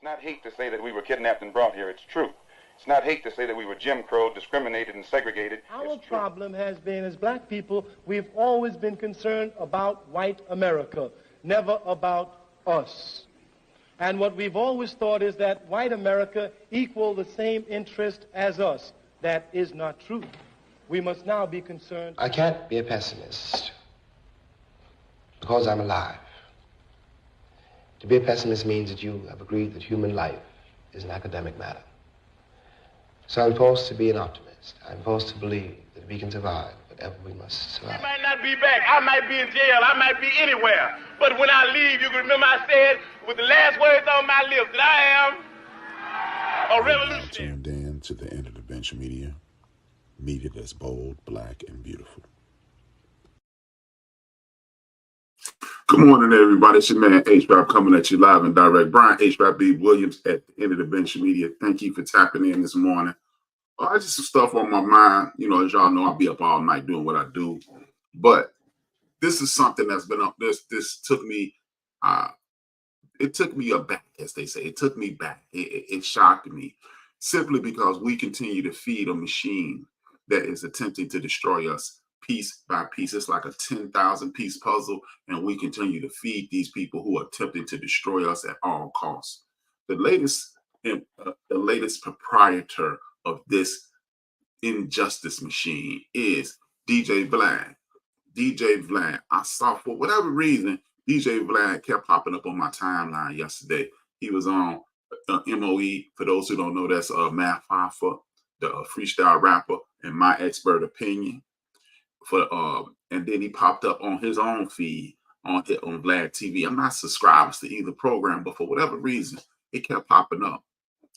It's not hate to say that we were kidnapped and brought here. It's true. It's not hate to say that we were Jim Crow, discriminated and segregated. Our problem has been, as black people, we've always been concerned about white America, never about us. And what we've always thought is that white America equal the same interest as us. That is not true. We must now be concerned. I can't be a pessimist because I'm alive. To be a pessimist means that you have agreed that human life is an academic matter. So I'm forced to be an optimist. I'm forced to believe that we can survive whatever we must survive. I might not be back. I might be in jail. I might be anywhere. But when I leave, you can remember I said with the last words on my lips that I am a revolutionary. Tuned in to the End of the Bench Media that's bold, black, and beautiful. Good morning, everybody. It's your man H-Bab coming at you live and direct. Bryant H-Bab B. Williams at the End of the Bench Media. Thank you for tapping in this morning. Just some stuff on my mind. You know, as y'all know, I'll be up all night doing what I do. But this is something that's been up. This took me. It took me aback, as they say. It took me back. It shocked me, simply because we continue to feed a machine that is attempting to destroy us piece by piece. It's like a 10,000 piece puzzle, and we continue to feed these people who are attempting to destroy us at all costs. The latest proprietor of this injustice machine is DJ Vlad. DJ Vlad. I saw, for whatever reason, DJ Vlad kept popping up on my timeline yesterday. He was on MOE. For those who don't know, that's Math Hoffa, the freestyle rapper, and my expert opinion. And then he popped up on his own feed on Vlad TV. I'm not subscribed to either program, but for whatever reason, it kept popping up.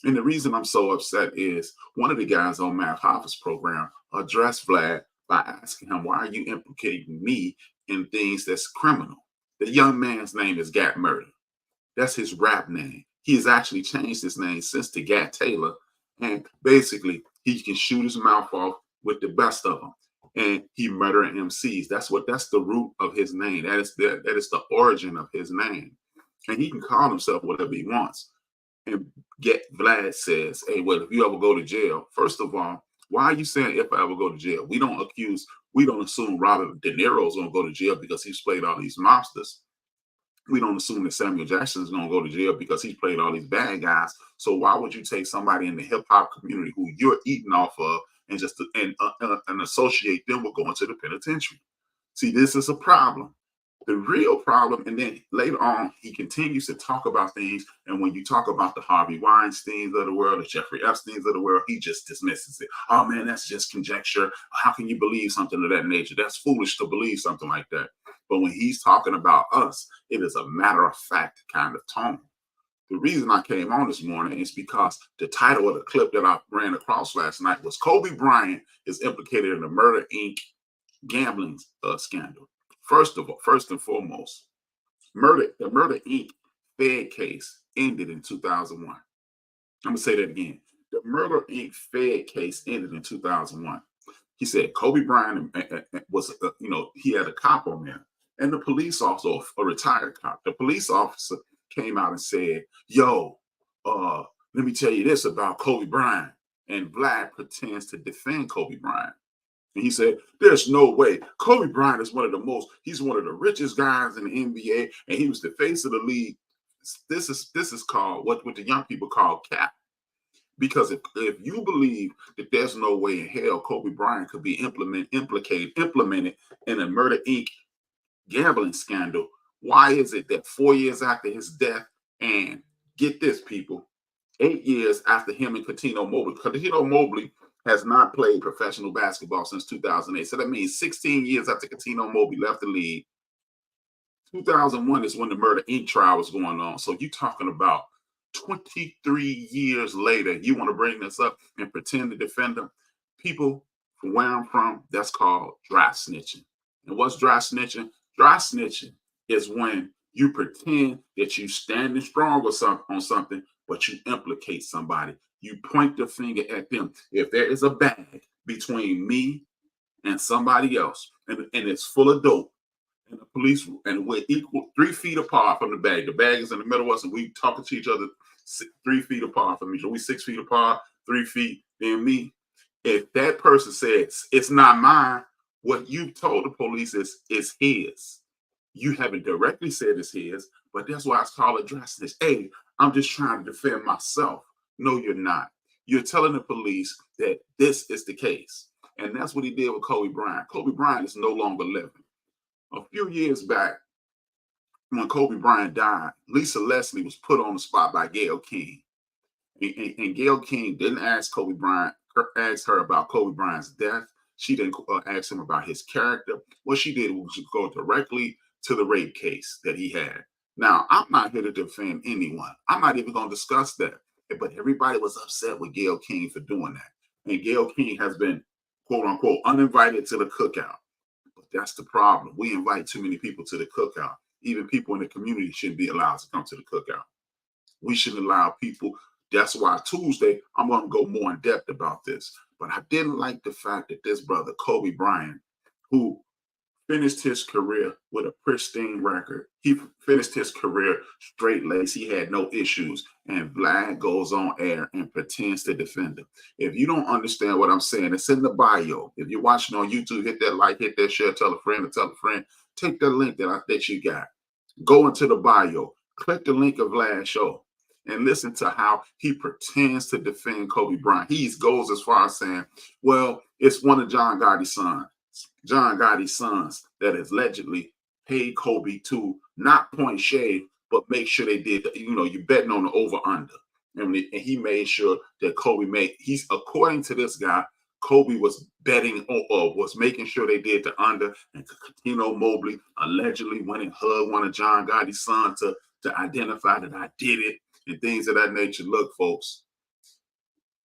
And the reason I'm so upset is one of the guys on Math Hoffa's program addressed Vlad by asking him, why are you implicating me in things that's criminal? The young man's name is Gat Murder. That's his rap name. He has actually changed his name since to Gat Taylor. And basically, he can shoot his mouth off with the best of them. And he murdering MCs. That's the root of his name. That is the origin of his name. And he can call himself whatever he wants. And Vlad says, hey, well, if you ever go to jail, first of all, why are you saying if I ever go to jail? We don't assume Robert De Niro's gonna go to jail because he's played all these mobsters. We don't assume that Samuel Jackson's gonna go to jail because he's played all these bad guys. So why would you take somebody in the hip hop community who you're eating off of and associate them with going to the penitentiary? See, this is a problem. The real problem, and then later on, he continues to talk about things. And when you talk about the Harvey Weinsteins of the world, the Jeffrey Epsteins of the world, he just dismisses it. Oh, man, that's just conjecture. How can you believe something of that nature? That's foolish to believe something like that. But when he's talking about us, it is a matter of fact kind of tone. The reason I came on this morning is because the title of the clip that I ran across last night was Kobe Bryant is implicated in the Murder, Inc. gambling scandal. First and foremost, the Murder, Inc. Fed case ended in 2001. I'm going to say that again. The Murder, Inc. Fed case ended in 2001. He said Kobe Bryant was, he had a cop on there. And the police officer, a retired cop, the police officer came out and said, yo, let me tell you this about Kobe Bryant. And Vlad pretends to defend Kobe Bryant. And he said, there's no way. Kobe Bryant is he's one of the richest guys in the NBA, and he was the face of the league. This is called what the young people call cap. Because if you believe that there's no way in hell Kobe Bryant could be implemented in a Murder, Inc. gambling scandal, why is it that 4 years after his death, and get this, people, 8 years after him and Cuttino Mobley has not played professional basketball since 2008. So that means 16 years after Cuttino Mobley left the league. 2001 is when the Murder, Inc. trial was going on. So you're talking about 23 years later, you want to bring this up and pretend to defend them? People, from where I'm from, that's called dry snitching. And what's dry snitching? Dry snitching is when you pretend that you standing strong on something, but you implicate somebody. You point the finger at them. If there is a bag between me and somebody else, and it's full of dope, and the police, and we're equal 3 feet apart from the bag is in the middle of us, and we talking to each other 3 feet apart from each other. We 6 feet apart, 3 feet, then me. If that person says it's not mine, what you told the police is his. You haven't directly said it's his, but that's why it's called addressing this. Hey, I'm just trying to defend myself. No, you're not. You're telling the police that this is the case. And that's what he did with Kobe Bryant. Kobe Bryant is no longer living. A few years back, when Kobe Bryant died, Lisa Leslie was put on the spot by Gayle King. And Gayle King didn't ask her about Kobe Bryant's death. She didn't ask him about his character. What she did was go directly to the rape case that he had. Now, I'm not here to defend anyone. I'm not even going to discuss that. But everybody was upset with Gayle King for doing that. And Gayle King has been, quote unquote, uninvited to the cookout. But that's the problem. We invite too many people to the cookout. Even people in the community shouldn't be allowed to come to the cookout. We shouldn't allow people. That's why Tuesday, I'm going to go more in depth about this. But I didn't like the fact that this brother, Kobe Bryant, who finished his career with a pristine record, he finished his career straight laced. He had no issues. And Vlad goes on air and pretends to defend him. If you don't understand what I'm saying, it's in the bio. If you're watching on YouTube, hit that like, hit that share, tell a friend, or tell a friend. Take that link that you got. Go into the bio. Click the link of Vlad's show. And listen to how he pretends to defend Kobe Bryant. He goes as far as saying, well, it's one of John Gotti's sons that has allegedly paid Kobe to not point shade, but make sure they did, you're betting on the over-under. And he made sure that according to this guy, Kobe was betting or was making sure they did the under, and Cuttino Mobley allegedly went and hugged one of John Gotti's sons to identify that I did it. And things of that nature. Look, folks,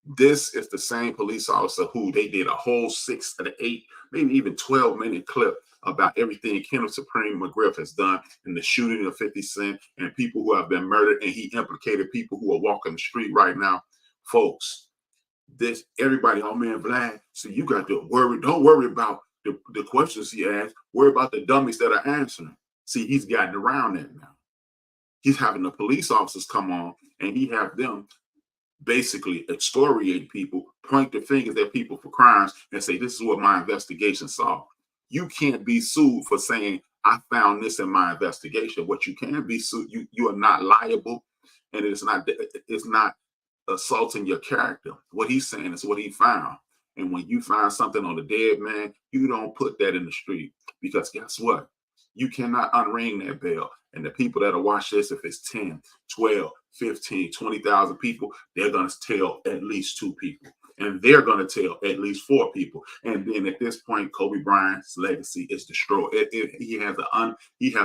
this is the same police officer who they did a whole 6 to 8, maybe even 12-minute clip about everything Kenneth Supreme McGriff has done in the shooting of 50 Cent and people who have been murdered. And he implicated people who are walking the street right now. Folks, everybody, oh man, Vlad, so you got to worry. Don't worry about the questions he asked. Worry about the dummies that are answering. See, he's gotten around that now. He's having the police officers come on and he have them basically excoriate people, point the fingers at people for crimes and say, this is what my investigation saw. You can't be sued for saying, I found this in my investigation. What you can be sued, you are not liable, and it's not assaulting your character. What he's saying is what he found. And when you find something on a dead man, you don't put that in the street, because guess what? You cannot unring that bell. And the people that will watch this, if it's 10, 12, 15, 20,000 people, they're going to tell at least 2 people. And they're going to tell at least 4 people. And then at this point, Kobe Bryant's legacy is destroyed. He has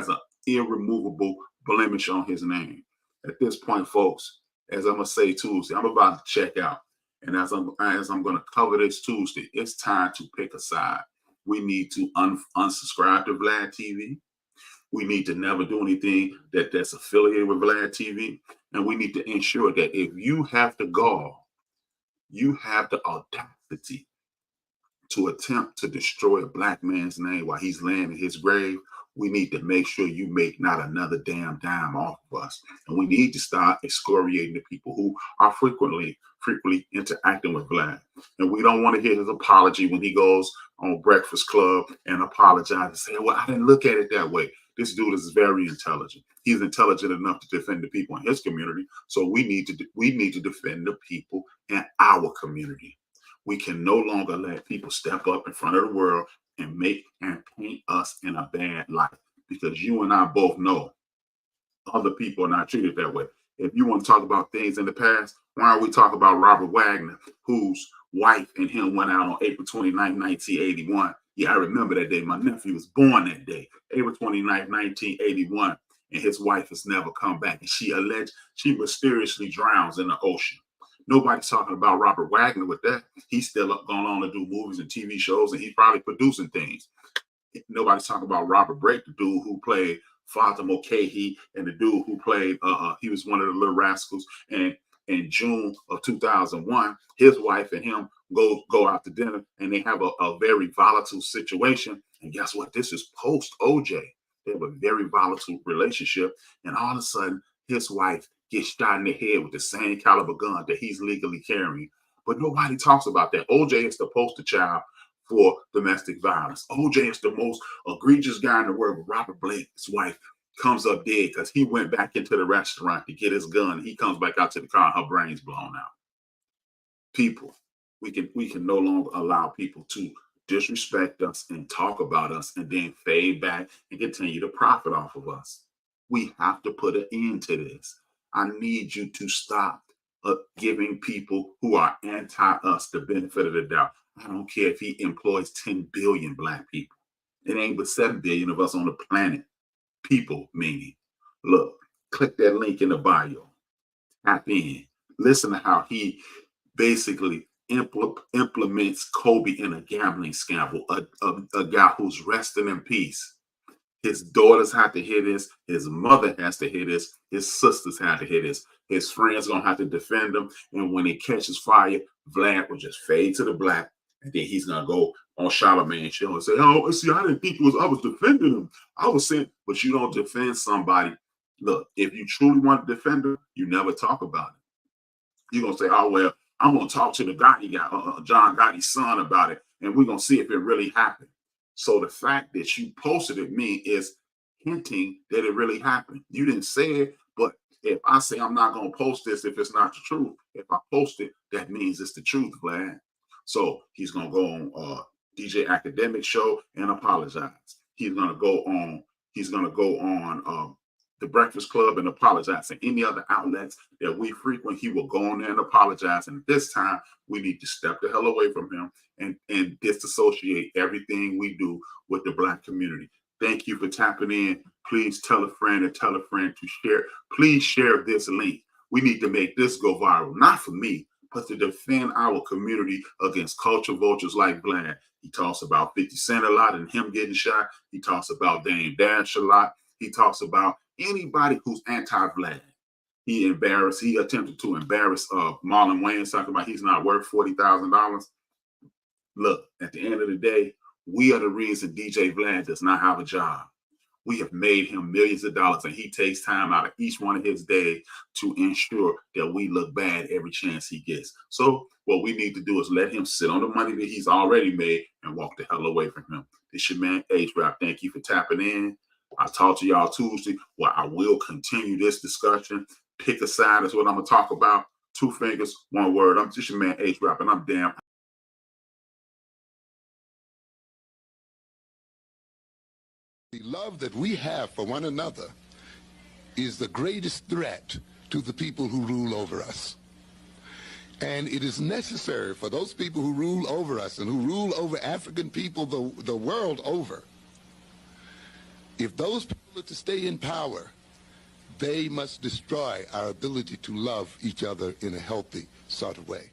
an irremovable blemish on his name. At this point, folks, as I'm going to say Tuesday, I'm about to check out. And as I'm going to cover this Tuesday, it's time to pick a side. We need to unsubscribe to Vlad TV. We need to never do anything that's affiliated with Vlad TV. And we need to ensure that if you have the gall, you have the audacity to attempt to destroy a black man's name while he's laying in his grave, we need to make sure you make not another damn dime off of us. And we need to start excoriating the people who are frequently interacting with Vlad. And we don't want to hear his apology when he goes on Breakfast Club and apologizes and say, well, I didn't look at it that way. This dude is very intelligent. He's intelligent enough to defend the people in his community. So we need to defend the people in our community. We can no longer let people step up in front of the world and paint us in a bad light, because you and I both know other people are not treated that way. If you want to talk about things in the past, why don't we talk about Robert Wagner, whose wife and him went out on April 29, 1981. Yeah, I remember that day. My nephew was born that day, April 29, 1981, and his wife has never come back. And she mysteriously drowns in the ocean. Nobody's talking about Robert Wagner with that. He's still going on to do movies and TV shows, and he's probably producing things. Nobody's talking about Robert Brake, the dude who played Father Mulcahy, and the dude who played, he was one of the Little Rascals. And in June of 2001, his wife and him go out to dinner, and they have a very volatile situation. And guess what? This is post OJ. They have a very volatile relationship, and all of a sudden, his wife get shot in the head with the same caliber gun that he's legally carrying. But nobody talks about that. OJ is the poster child for domestic violence. OJ is the most egregious guy in the world. Robert Blake's wife comes up dead because he went back into the restaurant to get his gun. He comes back out to the car and her brain's blown out. People, we can no longer allow people to disrespect us and talk about us and then fade back and continue to profit off of us. We have to put an end to this. I need you to stop giving people who are anti-us the benefit of the doubt. I don't care if he employs 10 billion black people. It ain't but 7 billion of us on the planet. People, meaning. Look, click that link in the bio. Tap in. Listen to how he basically implements Kobe in a gambling scandal, a guy who's resting in peace. His daughters have to hear this. His mother has to hear this. His sisters have to hear this. His friends gonna have to defend him. And when it catches fire, Vlad will just fade to the black, and then he's gonna go on Charlamagne's show and say, "Oh, see, I didn't think I was defending him. I was saying," but you don't defend somebody. Look, if you truly want to defend him, you never talk about it. You're gonna say, "Oh well, I'm gonna talk to the Gotti guy, John Gotti's son, about it, and we're gonna see if it really happened." So the fact that you posted it me is hinting that it really happened. You didn't say it, but if I say I'm not gonna post this if it's not the truth, if I post it, that means it's the truth, Vlad. So he's gonna go on DJ Academic show and apologize. He's gonna go on the Breakfast Club and apologize. And any other outlets that we frequent, he will go on there and apologize. And this time, we need to step the hell away from him and disassociate everything we do with the black community. Thank you for tapping in. Please tell a friend and tell a friend to share. Please share this link. We need to make this go viral, not for me, but to defend our community against culture vultures like Vlad. He talks about 50 Cent a lot and him getting shot. He talks about Dame Dash a lot. He talks about anybody who's anti-Vlad. He attempted to embarrass Marlon Wayans, talking about he's not worth $40,000. Look, at the end of the day, we are the reason DJ Vlad does not have a job. We have made him millions of dollars, and he takes time out of each one of his days to ensure that we look bad every chance he gets. So what we need to do is let him sit on the money that he's already made and walk the hell away from him. This your man, H-Rap. Thank you for tapping in. I'll talk to y'all Tuesday, where I will continue this discussion. Pick a side is what I'm going to talk about. 2 fingers, 1 word. I'm just your man, H-Rap, and I'm damn. The love that we have for one another is the greatest threat to the people who rule over us. And it is necessary for those people who rule over us and who rule over African people the world over, if those people are to stay in power, they must destroy our ability to love each other in a healthy sort of way.